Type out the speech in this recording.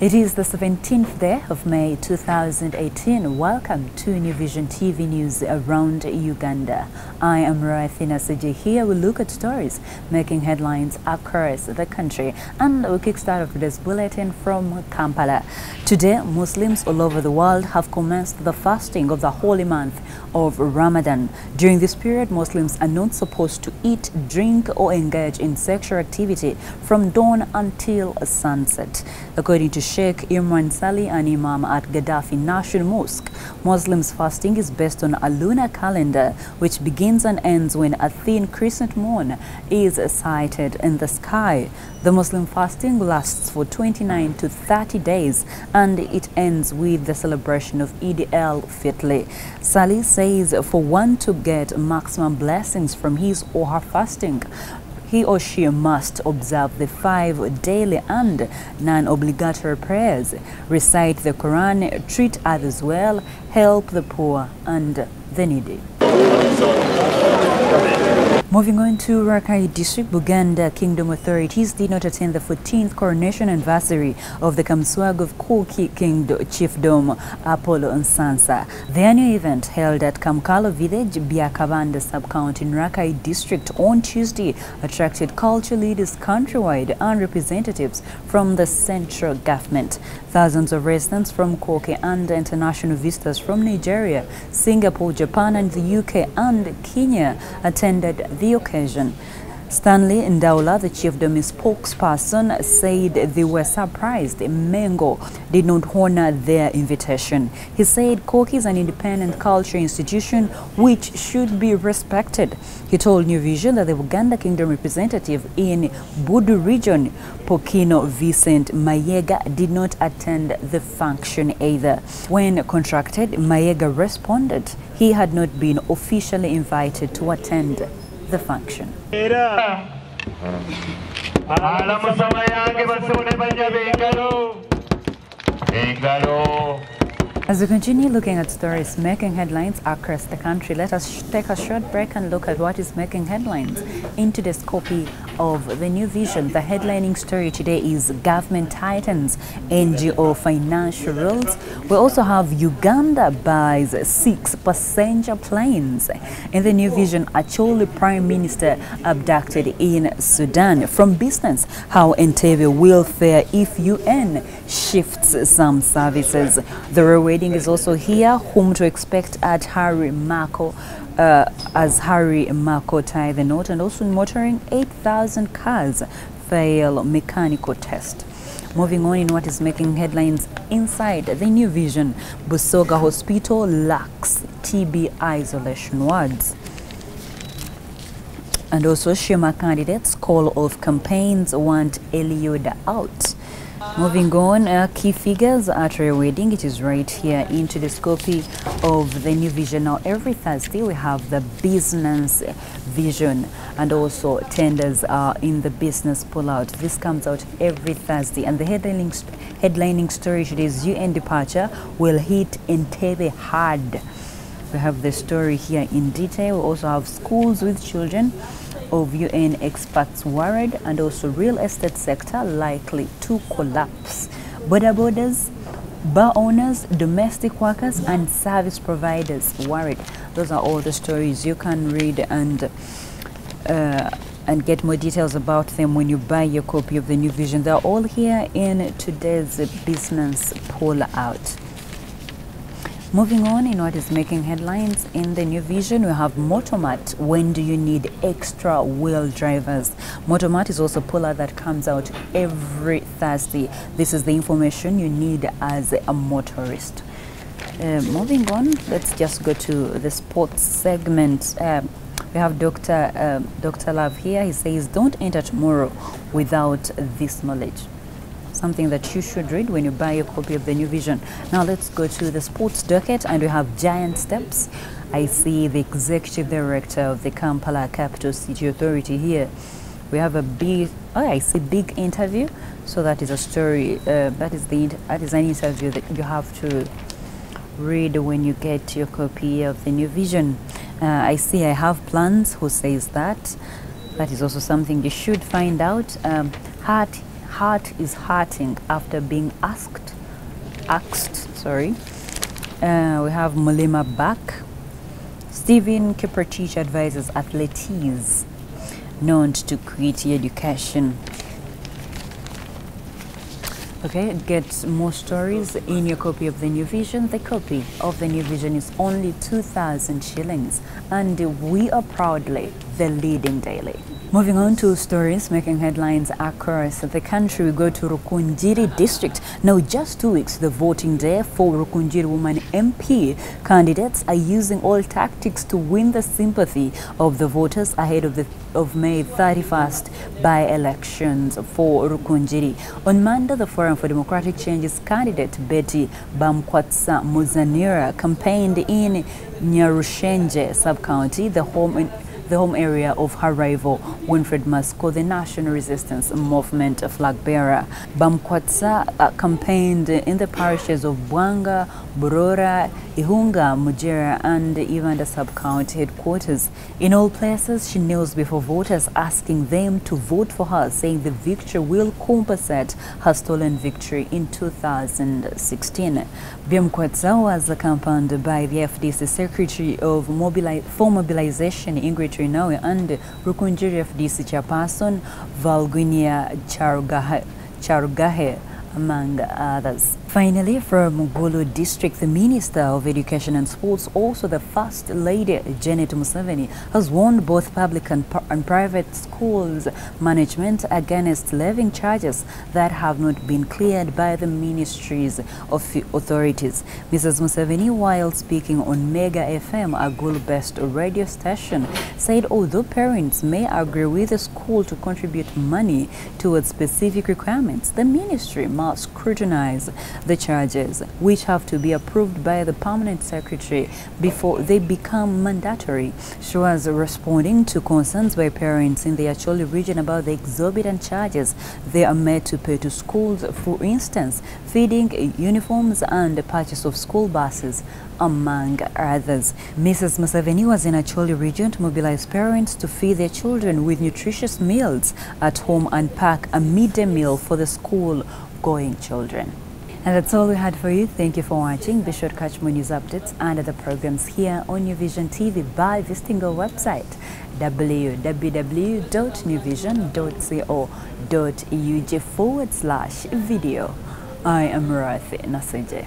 It is the 17th day of May 2018. Welcome to New Vision TV News around Uganda. I am Raithina Seji. Here we look at stories making headlines across the country, and we kickstart off today's bulletin from Kampala. Today, Muslims all over the world have commenced the fasting of the holy month of Ramadan. During this period, Muslims are not supposed to eat, drink or engage in sexual activity from dawn until sunset. According to Sheikh Imran Sali, an imam at Gaddafi National Mosque, Muslims fasting is based on a lunar calendar which begins and ends when a thin crescent moon is sighted in the sky. The Muslim fasting lasts for 29 to 30 days and it ends with the celebration of Eid al-Fitr. Sali says for one to get maximum blessings from his or her fasting, he or she must observe the 5 daily and non-obligatory prayers, recite the Quran, treat others well, help the poor and the needy. Moving on to Rakai District, Buganda Kingdom authorities did not attend the 14th coronation anniversary of the Kamswag of Kooki Chiefdom Apollo Nsansa. The annual event held at Kamkalo Village, Byakabanda sub-county in Rakai District on Tuesday attracted cultural leaders countrywide and representatives from the central government. Thousands of residents from Kooki and international visitors from Nigeria, Singapore, Japan and the UK and Kenya attended the occasion. Stanley Ndaula, the chiefdom spokesperson, said they were surprised Mengo did not honor their invitation. He said Kooki is an independent culture institution which should be respected. He told New Vision that the Uganda Kingdom representative in Budu region, Pokino Vincent Mayega, did not attend the function either. When contracted, Mayega responded he had not been officially invited to attend the function. As we continue looking at stories making headlines across the country, let us take a short break and look at what is making headlines in today's copy of the New Vision. The headlining story today is Government Tightens NGO Financial Rules. We also have Uganda buys 6 passenger planes. In the New Vision, Acholi Prime Minister abducted in Sudan. From business, how Entebbe will fare if UN shifts some services. The wedding is also here, whom to expect at Harry Marco as Harry Marco tie the knot, and also motoring 8,000 cars fail mechanical test. Moving on in what is making headlines inside the New Vision, Busoga Hospital lacks TB isolation wards. And also Shema candidates call of campaigns want Eliud out. Moving on, key figures at a wedding. It is right here into the copy of the New Vision. Now, every Thursday we have the business vision, and also tenders are in the business pullout. This comes out every Thursday, and the headlining story today's UN departure will hit Entebbe hard. We have the story here in detail. We also have schools with children of UN experts worried, and also real estate sector likely to collapse. Border borders, bar owners, domestic workers and service providers worried. Those are all the stories you can read and get more details about them when you buy your copy of the New Vision. They're all here in today's business pull out. Moving on in what is making headlines in the New Vision, we have Motomat. When do you need extra wheel drivers? Motomat is also a puller that comes out every Thursday. This is the information you need as a motorist. Moving on, let's just go to the sports segment. We have Dr. Love here. He says, don't enter tomorrow without this knowledge. Something that you should read when you buy a copy of the New Vision. Now let's go to the sports docket, and we have giant steps. I see the executive director of the Kampala Capital City Authority here. We have a big, I see big interview. So that is a story. That is an interview that you have to read when you get your copy of the New Vision. I see I have plans. Who says that? That is also something you should find out. heart is hurting after being axed. We have Mulima back. Stephen Kiprotich advises athletes known to create education. Okay, get more stories in your copy of the New Vision. The copy of the New Vision is only 2,000 shillings, and we are proudly the leading daily. Moving on to stories making headlines across the country, we go to Rukungiri district. Now, just 2 weeks the voting day for Rukungiri woman MP, candidates are using all tactics to win the sympathy of the voters ahead of May 31st by-elections for Rukungiri. On Monday, the Forum for Democratic Change's candidate Betty Bamkwatsa Muzanira campaigned in Nyarushenje sub-county, the home area of her rival Winfred Masco, the National Resistance Movement flag bearer. Bamkwatsa campaigned in the parishes of Bwanga, Burora, Ihunga, Mujera, and even the sub-county headquarters. In all places, she kneels before voters, asking them to vote for her, saying the victory will compensate her stolen victory in 2016. Bamkwatsa was accompanied by the FDC Secretary for Mobilization, Ingrid Rinawe, and Rukungiri FDC Chairperson, Valguinia Charugahe, among others. Finally, from Mugulu district, the Minister of Education and Sports, also the First Lady Janet Museveni, has warned both public and private schools management against levying charges that have not been cleared by the ministries of authorities. Mrs. Museveni, while speaking on Mega FM, a Gulu-based radio station, said although parents may agree with the school to contribute money towards specific requirements, the ministry must scrutinize the charges, which have to be approved by the permanent secretary before they become mandatory. She was responding to concerns by parents in the Acholi region about the exorbitant charges they are made to pay to schools, for instance, feeding, uniforms, and the purchase of school buses, among others. Mrs. Museveni was in Acholi region to mobilize parents to feed their children with nutritious meals at home and pack a midday meal for the school-going children. And that's all we had for you. Thank you for watching. Be sure to catch more news updates and other programs here on New Vision TV by visiting our website www.newvision.co.ug/video. I am Rathi Nasije.